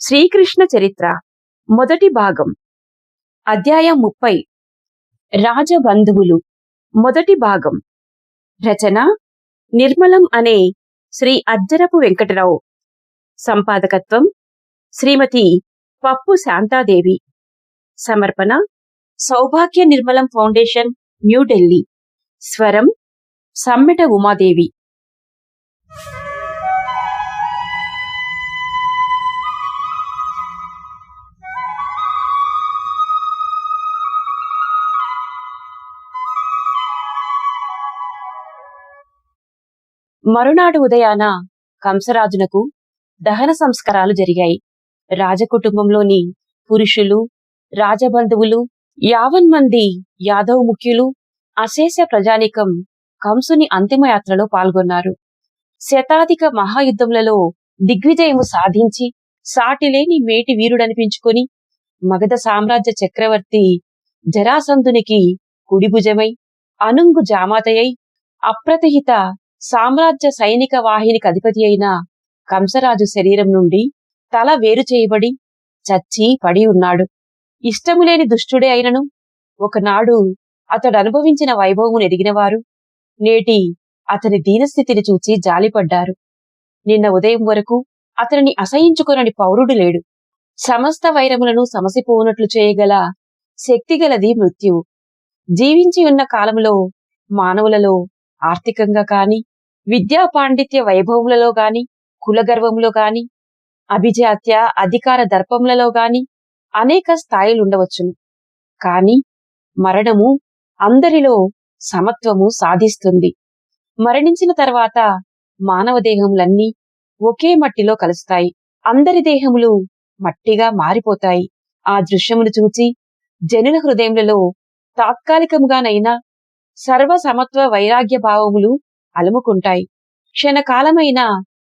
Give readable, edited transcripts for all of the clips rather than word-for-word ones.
శ్రీకృష్ణ చరిత్ర మొదటి భాగం అధ్యాయం 30 రాజబంధువులు మొదటి భాగం రచన నిర్మలం అనే శ్రీ అజ్జరపు వెంకటరావు సంపాదకత్వం శ్రీమతి పప్పు శాంతాదేవి సమర్పణ సౌభాగ్య నిర్మలం ఫౌండేషన్ న్యూఢిల్లీ స్వరం సమ్మెట ఉమాదేవి మరునాడు ఉదయాన కంసరాజునకు దహన సంస్కారాలు జరిగాయి. రాజకుటుంబంలోని పురుషులు, రాజబంధువులు, యావన్మంది యాదవ్ ముఖ్యులు, అశేష ప్రజానీకం కంసుని అంతిమయాత్రలో పాల్గొన్నారు. శతాధిక మహాయుద్ధములలో దిగ్విజయము సాధించి సాటిలేని మేటి వీరుడనిపించుకొని మగధ సామ్రాజ్య చక్రవర్తి జరాసంధునికి కుడిభుజమై అనుంగు జామాతయై అప్రతిహిత సామ్రాజ్య సైనిక వాహినికి అధిపతి అయిన కంసరాజు శరీరం నుండి తల వేరు చేయబడి చచ్చి పడి ఉన్నాడు. ఇష్టములేని దుష్టుడే అయినను ఒకనాడు అతడు అనుభవించిన వైభవమును ఎరిగినవారు నేటి అతని దీనస్థితిని చూచి జాలిపడ్డారు. నిన్న ఉదయం వరకు అతనిని అసహించుకొనని పౌరుడు లేడు. సమస్త వైరములను సమసిపోనట్లు చేయగల శక్తిగలది మృత్యువు. జీవించి ఉన్న కాలములో మానవులలో ఆర్థికంగా కాని, విద్యా పాండిత్య వైభవములలో గాని, కులగర్వములో గాని, అభిజాత్య అధికార దర్పములలో గాని అనేక స్థాయిలుండవచ్చును. కాని మరణము అందరిలో సమత్వము సాధిస్తుంది. మరణించిన తర్వాత మానవ దేహములన్నీ ఒకే మట్టిలో కలుస్తాయి. అందరి దేహములు మట్టిగా మారిపోతాయి. ఆ దృశ్యమును చూచి జనుల హృదయములలో తాత్కాలికముగానైనా సర్వసమత్వ వైరాగ్య భావములు అలుముకుంటాయి. క్షణకాలమైన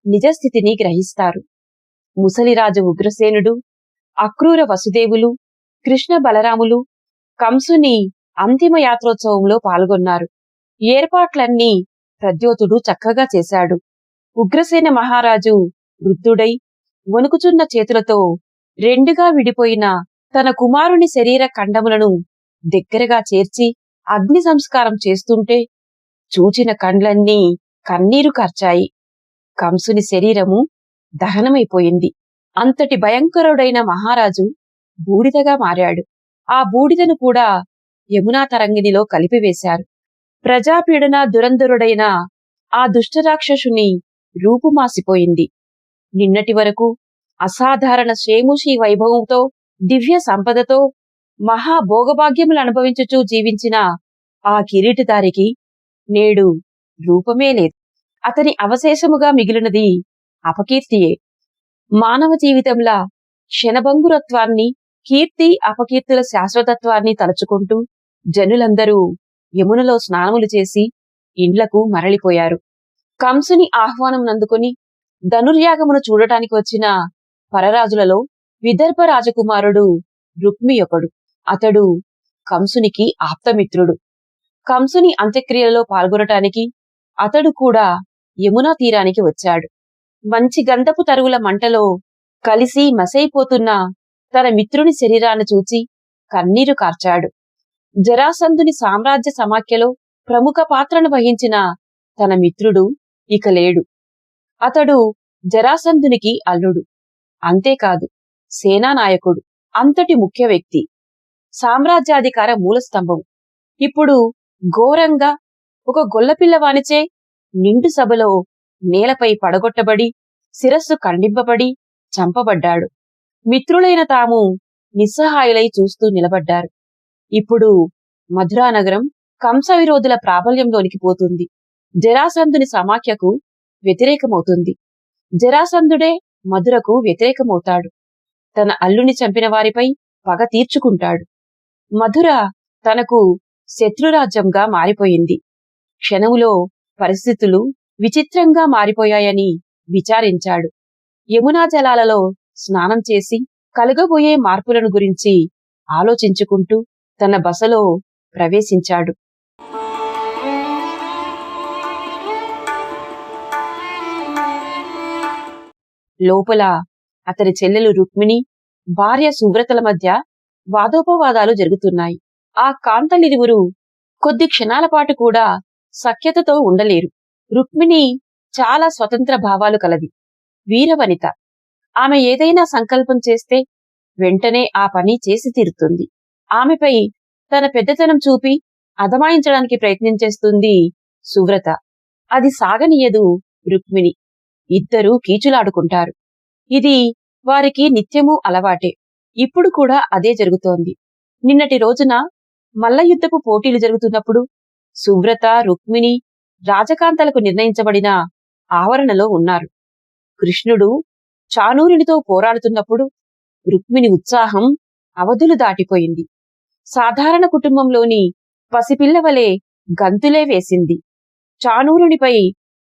నిజస్థితిని గ్రహిస్తారు. ముసలిరాజు ఉగ్రసేనుడు, అక్రూర వసుదేవులు, కృష్ణ బలరాములు కంసుని అంతిమ యాత్రోత్సవంలో పాల్గొన్నారు. ఏర్పాట్లన్నీ ప్రద్యోతుడు చక్కగా చేశాడు. ఉగ్రసేన మహారాజు వృద్ధుడై వణుకుచున్న చేతులతో రెండుగా విడిపోయిన తన కుమారుని శరీర ఖండములను దగ్గరగా చేర్చి అగ్ని సంస్కారం చేస్తుంటే చూచిన కండ్లన్నీ కన్నీరు కార్చాయి. కంసుని శరీరము దహనమైపోయింది. అంతటి భయంకరుడైన మహారాజు బూడిదగా మారాడు. ఆ బూడిదను కూడా యమునా తరంగిణిలో కలిపివేశారు. ప్రజాపీడన దురంధరుడైన ఆ దుష్టరాక్షసుని రూపుమాసిపోయింది. నిన్నటి వరకు అసాధారణ శ్రేముషి వైభవంతో, దివ్య సంపదతో, మహాభోగభాగ్యములు అనుభవించుచూ జీవించిన ఆ కిరీటిదారికి నేడు రూపమే లేదు. అతని అవశేషముగా మిగిలినది అపకీర్తియే. మానవ జీవితంలా క్షణభంగురత్వాన్ని, కీర్తి అపకీర్తుల శాశ్వతత్వాన్ని తలుచుకుంటూ జనులందరూ యమునలో స్నానములు చేసి ఇండ్లకు మరలిపోయారు. కంసుని ఆహ్వానమునందుకొని ధనుర్యాగమును చూడటానికి వచ్చిన పరరాజులలో విదర్భ రాజకుమారుడు రుక్మి ఒకడు. అతడు కంసునికి ఆప్తమిత్రుడు. కంసుని అంత్యక్రియలలో పాల్గొనటానికి అతడు కూడా యమునా తీరానికి వచ్చాడు. మంచి గంధపు తరుగుల మంటలో కలిసి మసైపోతున్న తన మిత్రుని శరీరాన్ని చూచి కన్నీరు కార్చాడు. జరాసంధుని సామ్రాజ్య సమాఖ్యలో ప్రముఖ పాత్రను వహించిన తన మిత్రుడు ఇక లేడు. అతడు జరాసంధునికి అల్లుడు. అంతేకాదు, సేనానాయకుడు. అంతటి ముఖ్య వ్యక్తి. సామ్రాజ్యాధికార మూలస్తంభం ఇప్పుడు ఘోరంగా ఒక గొల్లపిల్లవానిచే నిండు సభలో నేలపై పడగొట్టబడి శిరస్సు ఖండింపబడి చంపబడ్డాడు. మిత్రులైన తాము నిస్సహాయులై చూస్తూ నిలబడ్డారు. ఇప్పుడు మధురానగరం కంస విరోధుల ప్రాబల్యంలోనికి పోతుంది. జరాసంధుని సమాఖ్యకు వ్యతిరేకమవుతుంది. జరాసంధుడే మధురకు వ్యతిరేకమవుతాడు. తన అల్లుని చంపిన వారిపై పగ తీర్చుకుంటాడు. మధుర తనకు శత్రురాజ్యంగా మారిపోయింది. క్షణములో పరిస్థితులు విచిత్రంగా మారిపోయాయని విచారించాడు. యమునా జలాలలో స్నానం చేసి కలుగబోయే మార్పులను గురించి ఆలోచించుకుంటూ తన బసలో ప్రవేశించాడు. లోపల అతని చెల్లెలు రుక్మిణి, భార్య సువ్రతల మధ్య వాదోపవాదాలు జరుగుతున్నాయి. ఆ కాంతలిరువురు కొద్ది క్షణాల పాటు కూడా సఖ్యతతో ఉండలేరు. రుక్మిణి చాలా స్వతంత్ర భావాలు కలది, వీరవనిత. ఆమె ఏదైనా సంకల్పం చేస్తే వెంటనే ఆ పని చేసి తీరుతుంది. ఆమెపై తన పెద్దతనం చూపి అదమాయించడానికి ప్రయత్నించేస్తుంది సువ్రత. అది సాగనీయదు రుక్మిణి. ఇద్దరూ కీచులాడుకుంటారు. ఇది వారికి నిత్యమూ అలవాటే. ఇప్పుడు కూడా అదే జరుగుతోంది. నిన్నటి రోజున మల్లయుద్ధపు పోటీలు జరుగుతున్నప్పుడు సువ్రత, రుక్మిణి రాజకాంతలకు నిర్ణయించబడిన ఆవరణలో ఉన్నారు. కృష్ణుడు చాణూరునితో పోరాడుతున్నప్పుడు రుక్మిణి ఉత్సాహం అవధులు దాటిపోయింది. సాధారణ కుటుంబంలోని పసిపిల్లవలే గంతులే వేసింది. చాణూరునిపై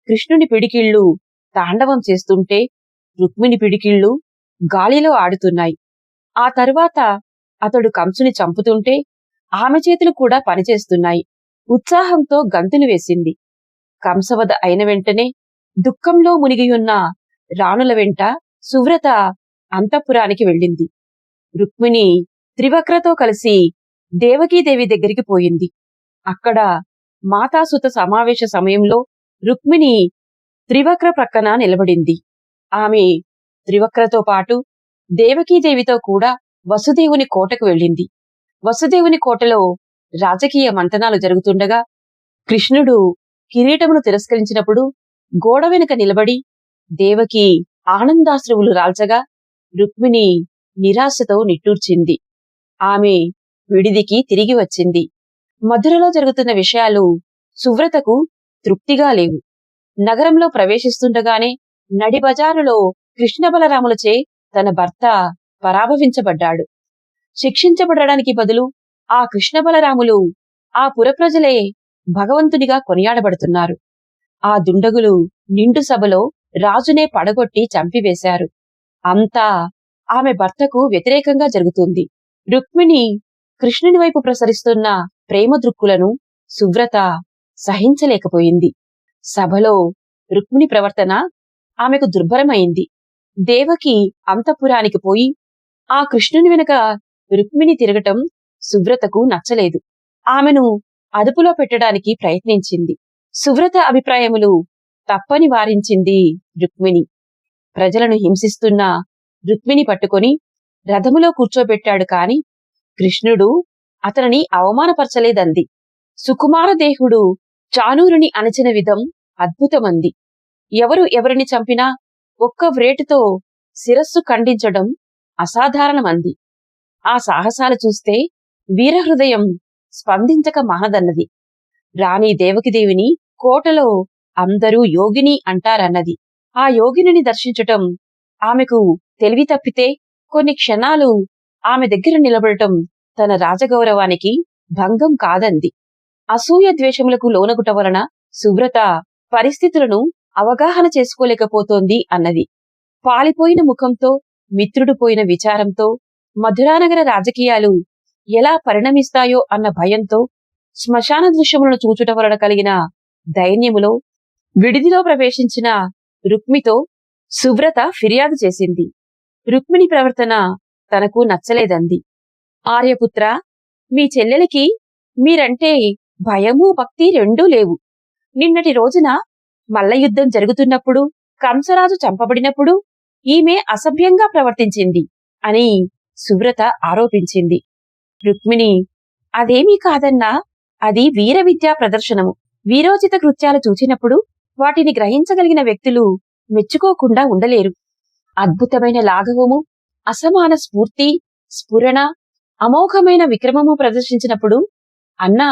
కృష్ణుని పిడికిళ్లు తాండవం చేస్తుంటే రుక్మిణి పిడికిళ్లు గాలిలో ఆడుతున్నాయి. ఆ తరువాత అతడు కంసుని చంపుతుంటే ఆమె చేతులు కూడా పనిచేస్తున్నాయి. ఉత్సాహంతో గంతులు వేసింది. కంసవధ అయిన వెంటనే దుఃఖంలో మునిగియున్న రాణుల వెంట సువ్రత అంతఃపురానికి వెళ్ళింది. రుక్మిణి త్రివక్రతో కలిసి దేవకీదేవి దగ్గరికి పోయింది. అక్కడ మాతాసుత సమావేశ సమయంలో రుక్మిణి త్రివక్ర ప్రక్కన నిలబడింది. ఆమె త్రివక్రతో పాటు దేవకీదేవితో కూడా వసుదేవుని కోటకు వెళ్ళింది. వసుదేవుని కోటలో రాజకీయ మంతనాలు జరుగుతుండగా కృష్ణుడు కిరీటమును తిరస్కరించినప్పుడు గోడ వెనుక నిలబడి దేవకి ఆనందాశ్రువులు రాల్చగా రుక్మిణి నిరాశతో నిట్టూర్చింది. ఆమె విడిదికి తిరిగి వచ్చింది. మధురలో జరుగుతున్న విషయాలు సువ్రతకు తృప్తిగా లేవు. నగరంలో ప్రవేశిస్తుండగానే నడి బజారులో కృష్ణ బలరాములచే తన భర్త పరాభవించబడ్డాడు. శిక్షించబడడానికి బదులు ఆ కృష్ణ బలరాములు ఆ పురప్రజలే భగవంతునిగా కొనియాడబడుతున్నారు. ఆ దుండగులు నిండు సభలో రాజునే పడగొట్టి చంపివేశారు. అంతా ఆమె భర్తకు వ్యతిరేకంగా జరుగుతుంది. రుక్మిణి కృష్ణుని వైపు ప్రసరిస్తున్న ప్రేమ దృక్కులను సువ్రత సహించలేకపోయింది. సభలో రుక్మిణి ప్రవర్తన ఆమెకు దుర్భరమైంది. దేవకి అంతఃపురానికి పోయి ఆ కృష్ణుని వెనుక రుక్మిణి తిరగటం సువ్రతకు నచ్చలేదు. ఆమెను అదుపులో పెట్టడానికి ప్రయత్నించింది. సువ్రత అభిప్రాయములు తప్పని వారించింది రుక్మిణి. ప్రజలను హింసిస్తున్న రుక్మిణి పట్టుకొని రథములో కూర్చోబెట్టాడు కాని కృష్ణుడు అతనిని అవమానపరచలేదంది. సుకుమార దేహుడు చాణూరుని అణచిన విధం అద్భుతమంది. ఎవరు ఎవరిని చంపినా ఒక్క వ్రేటుతో శిరస్సు ఖండించడం అసాధారణమంది. ఆ సాహసాలు చూస్తే వీరహృదయం స్పందించక మానదన్నది. రాణి దేవకిదేవిని కోటలో అందరూ యోగిని అంటారన్నది. ఆ యోగిని దర్శించటం ఆమెకు తెలివి తప్పితే కొన్ని క్షణాలు ఆమె దగ్గర నిలబడటం తన రాజగౌరవానికి భంగం కాదంది. అసూయ ద్వేషములకు లోనగుట వలన సువ్రత పరిస్థితులను అవగాహన చేసుకోలేకపోతోంది అన్నది. పాలిపోయిన ముఖంతో, మిత్రుడు పోయిన విచారంతో మధురానగర రాజకీయాలు ఎలా పరిణమిస్తాయో అన్న భయంతో శ్మశాన దృశ్యములను చూచుట వలన కలిగిన దైన్యములో విడిదిలో ప్రవేశించిన రుక్మితో సువ్రత ఫిర్యాదు చేసింది. రుక్మిణి ప్రవర్తన తనకు నచ్చలేదంది. ఆర్యపుత్ర, మీ చెల్లెలికి మీరంటే భయము భక్తి రెండూ లేవు. నిన్నటి రోజున మల్లయుద్ధం జరుగుతున్నప్పుడు, కంసరాజు చంపబడినప్పుడు ఈమె అసభ్యంగా ప్రవర్తించింది అని సువ్రత ఆరోపించింది. రుక్మిణి, అదేమీ కాదన్నా, అది వీర విద్యా ప్రదర్శనము. వీరోచిత కృత్యాలు చూచినప్పుడు వాటిని గ్రహించగలిగిన వ్యక్తులు మెచ్చుకోకుండా ఉండలేరు. అద్భుతమైన లాఘవము, అసమాన స్ఫూర్తి, స్ఫురణ, అమోఘమైన విక్రమము ప్రదర్శించినప్పుడు అన్నా,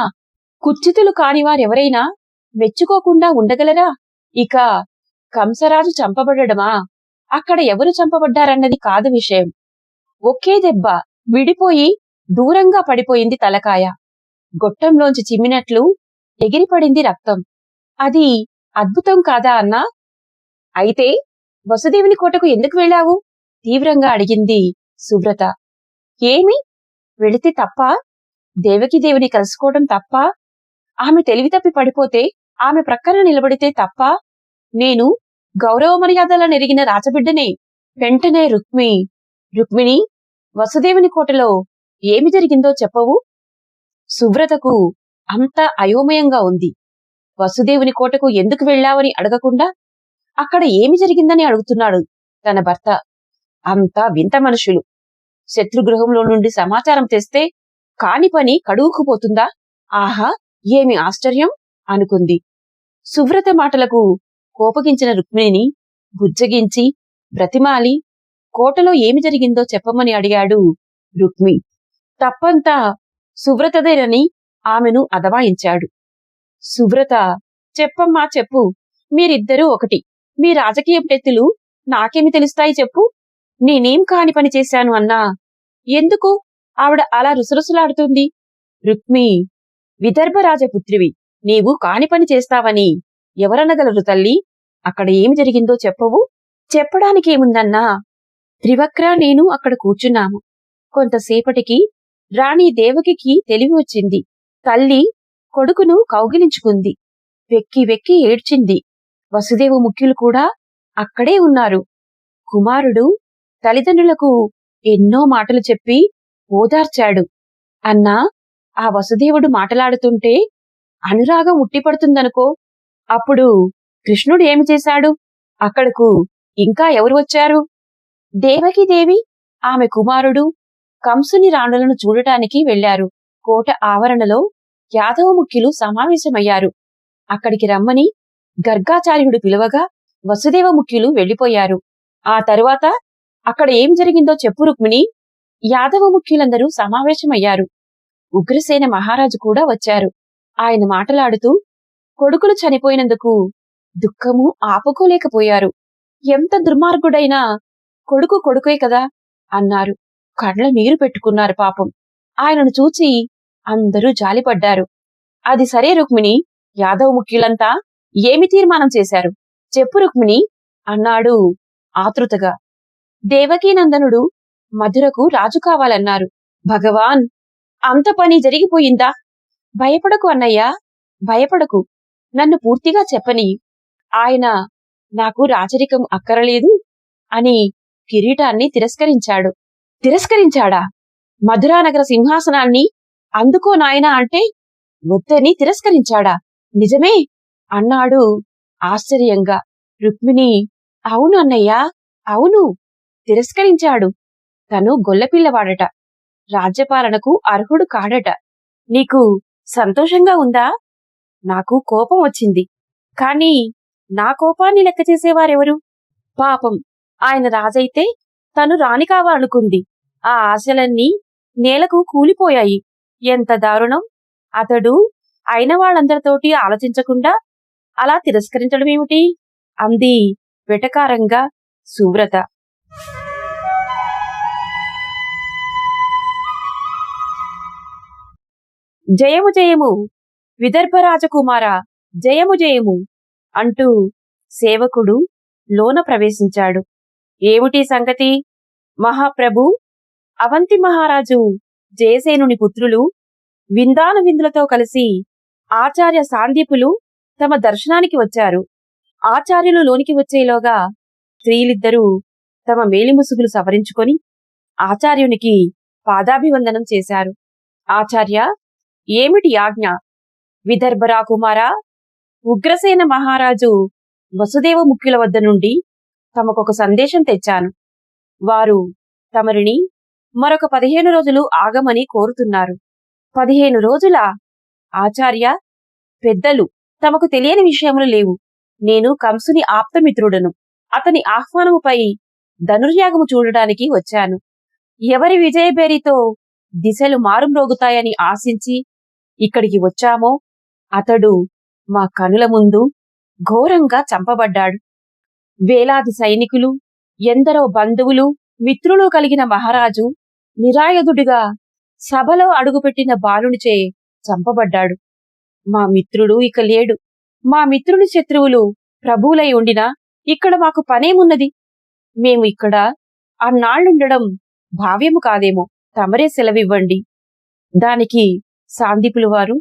కుచ్చితులు కానివారెవరైనా మెచ్చుకోకుండా ఉండగలరా? ఇక కంసరాజు చంపబడమా, అక్కడ ఎవరు చంపబడ్డారన్నది కాదు విషయం. ఒకే దెబ్బ విడిపోయి దూరంగా పడిపోయింది తలకాయ. గొట్టంలోంచి చిమ్మినట్లు ఎగిరిపడింది రక్తం. అది అద్భుతం కాదా అన్నా? అయితే వసుదేవుని కోటకు ఎందుకు వెళ్ళావు? తీవ్రంగా అడిగింది సువ్రత. ఏమి? వెళితే తప్పా? దేవకీదేవిని కలుసుకోవడం తప్పా? ఆమె తెలివి తప్పి పడిపోతే ఆమె ప్రక్కన నిలబడితే తప్పా? నేను గౌరవ మర్యాదల నెరిగిన రాజబిడ్డనే. వెంటనే రుక్మిణి, వసుదేవుని కోటలో ఏమి జరిగిందో చెప్పవు? సువ్రతకు అంత అయోమయంగా ఉంది. వసుదేవుని కోటకు ఎందుకు వెళ్ళావని అడగకుండా అక్కడ ఏమి జరిగిందని అడుగుతున్నాడు తన భర్త. అంతా వింత మనుషులు. శత్రుగృహంలో నుండి సమాచారం తెస్తే కాని పని కడుగుకుపోతుందా? ఆహా, ఏమి ఆశ్చర్యం అనుకుంది. సువ్రత మాటలకు కోపగించిన రుక్మిణిని బుజ్జగించి బ్రతిమాలి కోటలో ఏమి జరిగిందో చెప్పమని అడిగాడు రుక్మి. తప్పంతా సువ్రతదేనని ఆమెను అదమాయించాడు. సువ్రత, చెప్పమ్మా చెప్పు, మీరిద్దరూ ఒకటి. మీ రాజకీయ టెత్తులు నాకేమి తెలుస్తాయి చెప్పు. నేనేం కాని పని చేశాను అన్నా ఎందుకు ఆవిడ అలా రుసరుసలాడుతుంది? రుక్మి, విదర్భరాజపుత్రివి, నీవు కాని పని చేస్తావని ఎవరనగలరు తల్లి? అక్కడ ఏమి జరిగిందో చెప్పవు? చెప్పడానికేముందన్నా, త్రివక్ర నేను అక్కడ కూర్చున్నాము. కొంతసేపటికి రాణి దేవకికి తెలివి వచ్చింది. తల్లి కొడుకును కౌగిలించుకుంది. వెక్కి వెక్కి ఏడ్చింది. వసుదేవ ముఖ్యులు కూడా అక్కడే ఉన్నారు. కుమారుడు తల్లిదండ్రులకు ఎన్నో మాటలు చెప్పి ఓదార్చాడు. అన్నా, ఆ వసుదేవుడు మాటలాడుతుంటే అనురాగం ఉట్టిపడుతుందనుకో. అప్పుడు కృష్ణుడు ఏమి చేశాడు? అక్కడకు ఇంకా ఎవరు వచ్చారు? దేవకీదేవి, ఆమె కుమారుడు కంసుని రాణులను చూడటానికి వెళ్లారు. కోట ఆవరణలో యాదవ ముఖ్యులు సమావేశమయ్యారు. అక్కడికి రమ్మని గర్గాచార్యుడు పిలువగా వసుదేవ ముఖ్యులు వెళ్లిపోయారు. ఆ తరువాత అక్కడ ఏం జరిగిందో చెప్పు రుక్మిణి. యాదవ ముఖ్యులందరూ సమావేశమయ్యారు. ఉగ్రసేన మహారాజు కూడా వచ్చారు. ఆయన మాటలాడుతూ కొడుకులు చనిపోయినందుకు దుఃఖము ఆపుకోలేకపోయారు. ఎంత దుర్మార్గుడైనా కొడుకు కొడుకే కదా అన్నారు. కళ్ళ నీరు పెట్టుకున్నారు పాపం. ఆయనను చూచి అందరూ జాలిపడ్డారు. అది సరే రుక్మిణి, యాదవ ముఖ్యులంతా ఏమి తీర్మానం చేశారు చెప్పు రుక్మిణి అన్నాడు ఆతృతగా. దేవకీనందనుడు మధురకు రాజు కావాలన్నారు. భగవాన్, అంత పని జరిగిపోయిందా? భయపడకు అన్నయ్యా, భయపడకు. నన్ను పూర్తిగా చెప్పని. ఆయన నాకు రాచరికం అక్కరలేదు అని కిరీటాన్ని తిరస్కరించాడు. తిరస్కరించాడా? మధురానగర సింహాసనాన్ని అందుకో నాయనా అంటే వద్దని తిరస్కరించాడా? నిజమే అన్నాడు ఆశ్చర్యంగా. రుక్మిణి, అవును అన్నయ్యా, అవును, తిరస్కరించాడు. తను గొల్లపిల్లవాడట, రాజ్యపాలనకు అర్హుడు కాడట. నీకు సంతోషంగా ఉందా? నాకు కోపం వచ్చింది. కాని నా కోపాన్ని లెక్క చేసేవారెవరు? పాపం, ఆయన రాజైతే తను రాణి కావాలనుకుంది. ఆ ఆశలన్నీ నేలకు కూలిపోయాయి. ఎంత దారుణం! అతడు అయిన వాళ్ళందరితోటి ఆలోచించకుండా అలా తిరస్కరించడమేమిటి అంది వెటకారంగా సువ్రత. జయము జయము విదర్భరాజకుమారా, జయము జయము అంటూ సేవకుడు లోన ప్రవేశించాడు. ఏమిటి సంగతి? మహాప్రభు, అవంతి మహారాజు జయసేనుని పుత్రులు విందాను విందులతో కలిసి ఆచార్య సాందీపులు తమ దర్శనానికి వచ్చారు. ఆచార్యులు లోనికి వచ్చేలోగా స్త్రీలిద్దరూ తమ మేలిముసుగులు సవరించుకొని ఆచార్యునికి పాదాభివందనం చేశారు. ఆచార్య, ఏమిటి ఆజ్ఞ? విదర్భరా కుమారా, ఉగ్రసేన మహారాజు వసుదేవ ముఖ్యుల వద్ద నుండి తమకొక సందేశం తెచ్చాను. వారు తమరిని మరొక 15 రోజులు ఆగమని కోరుతున్నారు. 15 రోజులా? ఆచార్య, పెద్దలు, తమకు తెలియని విషయములు లేవు. నేను కంసుని ఆప్తమిత్రుడను. అతని ఆహ్వానముపై ధనుర్యాగము చూడడానికి వచ్చాను. ఎవరి విజయబేరితో దిశలు మారుమ్రోగుతాయని ఆశించి ఇక్కడికి వచ్చామో అతడు మా కనుల ముందు ఘోరంగా చంపబడ్డాడు. వేలాది సైనికులు, ఎందరో బంధువులు మిత్రులు కలిగిన మహారాజు నిరాయుధుడిగా సభలో అడుగుపెట్టిన బాలునిచే చంపబడ్డాడు. మా మిత్రుడు ఇక లేడు. మా మిత్రుని శత్రువులు ప్రభువులై ఉండినా ఇక్కడ మాకు పనేమున్నది? మేము ఇక్కడ అన్నాళ్లుండడం భావ్యము కాదేమో. తమరే సెలవివ్వండి. దానికి సాందీపులు వారు,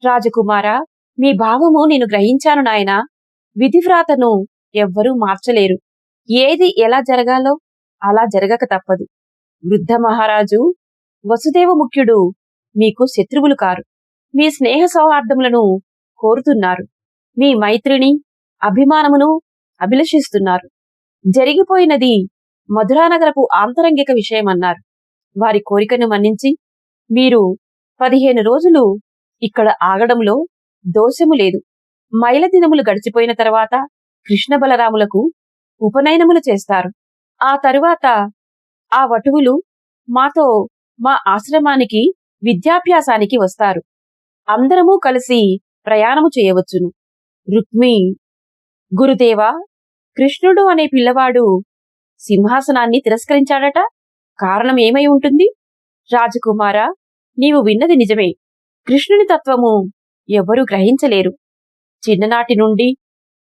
రాజకుమారా, మీ భావము నేను గ్రహించాను నాయనా. విధివ్రాతను ఎవ్వరూ మార్చలేరు. ఏది ఎలా జరగాలో అలా జరగక తప్పదు. వృద్ధ మహారాజు వసుదేవ ముఖ్యుడు మీకు శత్రువులు కారు. మీ స్నేహ సౌహార్దములను కోరుతున్నారు. మీ మైత్రిని, అభిమానమును అభిలషిస్తున్నారు. జరిగిపోయినది మధురానగరపు ఆంతరంగిక విషయమన్నారు. వారి కోరికను మన్నించి మీరు 15 రోజులు ఇక్కడ ఆగడంలో దోషము లేదు. మైల దినములు గడిచిపోయిన తర్వాత కృష్ణ బలరాములకు ఉపనయనములు చేస్తారు. ఆ తరువాత ఆ వటువులు మాతో మా ఆశ్రమానికి విద్యాభ్యాసానికి వస్తారు. అందరము కలిసి ప్రయాణము చేయవచ్చును. రుక్మి, గురుదేవా, కృష్ణుడు అనే పిల్లవాడు సింహాసనాన్ని తిరస్కరించాడట. కారణం ఏమై ఉంటుంది? రాజకుమారా, నీవు విన్నది నిజమే. కృష్ణుని తత్వము ఎవ్వరూ గ్రహించలేరు. చిన్ననాటి నుండి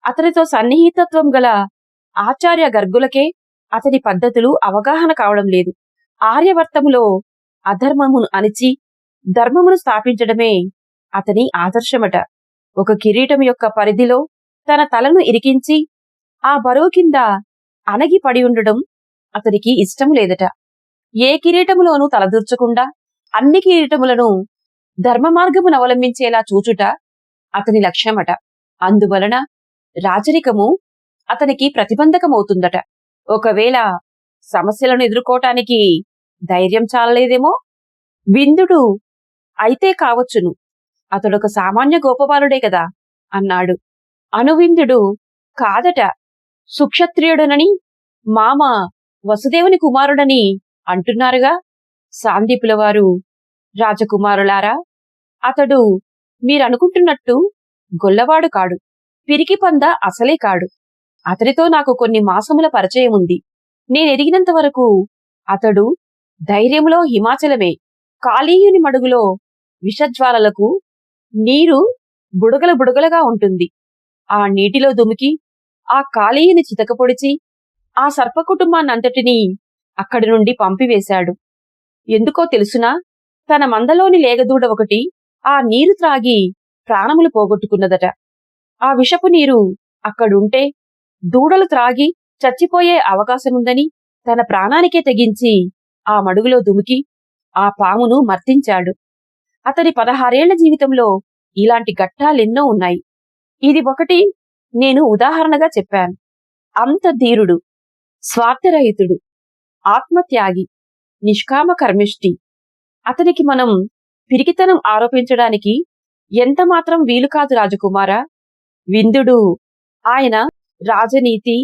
అతనితో సన్నిహితత్వం గల ఆచార్య గర్గులకే అతని పద్ధతులు అవగాహన కావడం లేదు. ఆర్యవర్తములో అధర్మమును అణిచి ధర్మమును స్థాపించడమే అతని ఆదర్శమట. ఒక కిరీటం యొక్క పరిధిలో తన తలను ఇరికించి ఆ బరువు కింద అణగి పడి ఉండడం అతనికి ఇష్టం లేదట. ఏ కిరీటములోనూ తలదూర్చకుండా అన్ని కిరీటములను ధర్మ మార్గమును అవలంబించేలా చూచుట అతని లక్ష్యమట. అందువలన రాజరికము అతనికి ప్రతిబంధకమవుతుందట. ఒకవేళ సమస్యలను ఎదుర్కోటానికి ధైర్యం చాలలేదేమో. విందుడు అయితే కావచ్చును, అతడొక సామాన్య గోపబాలుడే కదా అన్నాడు. అనువిందుడు కాదట, సుక్షత్రియుడనని మామ వసుదేవుని కుమారుడని అంటున్నారుగా. సాందీపుల వారు, రాజకుమారులారా, అతడు మీరనుకుంటున్నట్టు గొల్లవాడు కాడు, పిరికి పంద అసలే కాడు. అతడితో నాకు కొన్ని మాసముల పరిచయం ఉంది. నేనెరిగినంత వరకు అతడు ధైర్యములో హిమాచలమే. కాళీయుని మడుగులో విషజ్వాలలకు నీరు బుడగల బుడగలుగా ఉంటుంది. ఆ నీటిలో దుమికి ఆ కాళీయుని చితకపొడిచి ఆ సర్పకుటుంబాన్నంతటినీ అక్కడి నుండి పంపివేశాడు. ఎందుకో తెలుసునా? తన మందలోని లేగదూడ ఒకటి ఆ నీరు త్రాగి ప్రాణములు పోగొట్టుకున్నదట. ఆ విషపు నీరు అక్కడుంటే దూడలు త్రాగి చచ్చిపోయే అవకాశముందని తన ప్రాణానికే తెగించి ఆ మడుగులో దుమికి ఆ పామును మర్తించాడు. అతని 16 ఏళ్ల జీవితంలో ఇలాంటి ఘట్టాలెన్నో ఉన్నాయి. ఇది ఒకటి నేను ఉదాహరణగా చెప్పాను. అంత ధీరుడు, స్వార్థరహితుడు, ఆత్మత్యాగి, నిష్కామ కర్మిష్టి. అతనికి మనం పిరికితనం ఆరోపించడానికి ఎంతమాత్రం వీలు కాదు రాజకుమారా. విందుడు ఆయన రాజనీతి,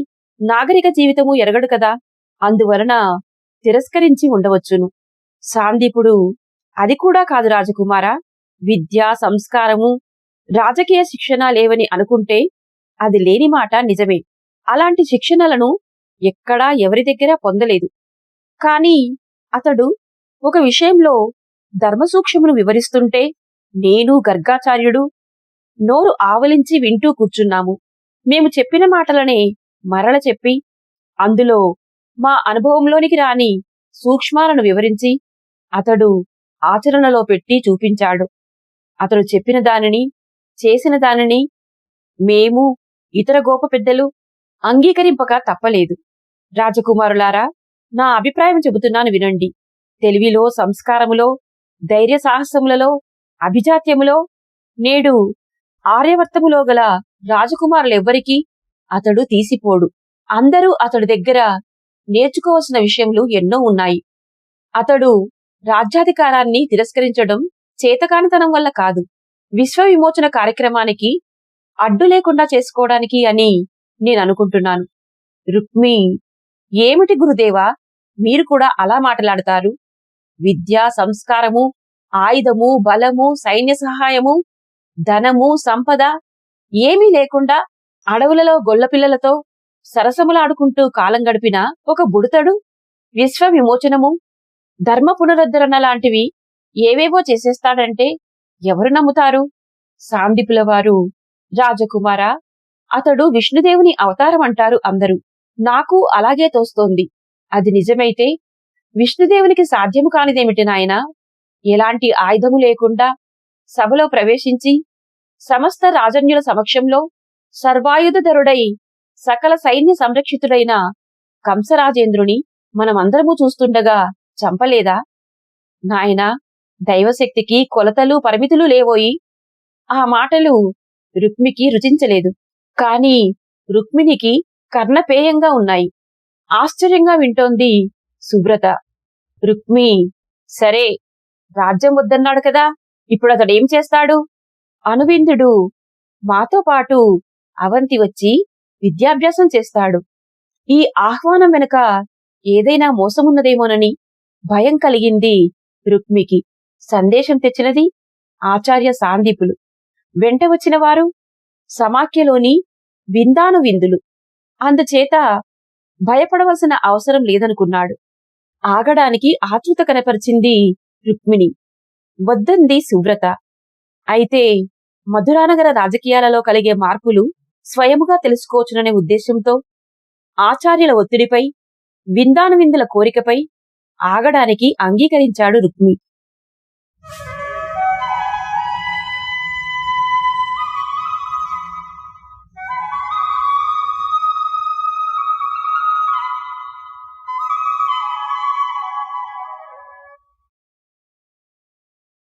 నాగరిక జీవితము ఎరగడు కదా. అందువలన తిరస్కరించి ఉండవచ్చును. సాందీపుడు అది కూడా కాదు రాజకుమారా. విద్య, సంస్కారము, రాజకీయ శిక్షణ లేవని అనుకుంటే అది లేని మాట నిజమే. అలాంటి శిక్షణలను ఎక్కడా ఎవరి దగ్గర పొందలేదు. కాని అతడు ఒక విషయంలో ధర్మసూక్ష్మమును వివరిస్తుంటే నేను, గర్గాచార్యుడు నోరు ఆవలించి వింటూ కూర్చున్నాము. మేము చెప్పిన మాటలనే మరల చెప్పి అందులో మా అనుభవంలోనికి రాని సూక్ష్మాలను వివరించి అతడు ఆచరణలో పెట్టి చూపించాడు. అతడు చెప్పిన దానిని, చేసిన దానిని మేము, ఇతర గోప పెద్దలు అంగీకరింపక తప్పలేదు. రాజకుమారులారా, నా అభిప్రాయం చెబుతున్నాను వినండి. తెలివిలో, సంస్కారములో, ధైర్య సాహసములలో, అభిజాత్యములో నేడు ఆర్యవర్తములో గల రాజకుమారులెవ్వరికీ అతడు తీసిపోడు. అందరూ అతడి దగ్గర నేర్చుకోవలసిన విషయములు ఎన్నో ఉన్నాయి. అతడు రాజ్యాధికారాన్ని తిరస్కరించడం చేతకానితనం వల్ల కాదు, విశ్వ విమోచన కార్యక్రమానికి అడ్డు లేకుండా చేసుకోవడానికి అని నేననుకుంటున్నాను. రుక్మి, ఏమిటి గురుదేవా, మీరు కూడా అలా మాట్లాడతారు? విద్య, సంస్కారము, ఆయుధము, బలము, సైన్య సహాయము, ధనము, సంపద ఏమీ లేకుండా అడవులలో గొల్లపిల్లలతో సరసములాడుకుంటూ కాలం గడిపిన ఒక బుడతడు విశ్వ విమోచనము, ధర్మ పునరుద్ధరణ లాంటివి ఏవేవో చేసేస్తాడంటే ఎవరు నమ్ముతారు? సాందీపుల వారు, రాజకుమారా, అతడు విష్ణుదేవుని అవతారం అంటారు అందరూ. నాకు అలాగే తోస్తోంది. అది నిజమైతే విష్ణుదేవునికి సాధ్యము కానిదేమిటి నాయనా? ఎలాంటి ఆయుధము లేకుండా సభలో ప్రవేశించి సమస్త రాజన్యుల సమక్షంలో సర్వాయుధరుడై సకల సైన్య సంరక్షితుడైన కంసరాజేంద్రుని మనమందరము చూస్తుండగా చంపలేదా? నాయనా, దైవశక్తికి కొలతలు పరిమితులు లేవోయి. ఆ మాటలు రుక్మికి రుచించలేదు. కాని రుక్మిణికి కర్ణపేయంగా ఉన్నాయి. ఆశ్చర్యంగా వింటోంది సువ్రత. రుక్మి, సరే, రాజ్యం వద్దన్నాడు కదా, ఇప్పుడతడేం చేస్తాడు? అనువిందుడు మాతో పాటు అవంతి వచ్చి విద్యాభ్యాసం చేస్తాడు. ఈ ఆహ్వానం వెనుక ఏదైనా మోసమున్నదేమోనని భయం కలిగింది రుక్మికి. సందేశం తెచ్చినది ఆచార్య సాందీపులు. వెంట వచ్చిన వారు సమాఖ్యలోని విందాను విందులు. అందుచేత భయపడవలసిన అవసరం లేదనుకున్నాడు. ఆగడానికి ఆతృత కనపరిచింది రుక్మిణి. వద్దంది సువ్రత. అయితే మధురానగర రాజకీయాలలో కలిగే మార్పులు స్వయముగా తెలుసుకోవచ్చుననే ఉద్దేశంతో ఆచార్యుల ఒత్తిడిపై, విందాను విందుల కోరికపై ఆగడానికి అంగీకరించాడు రుక్మి.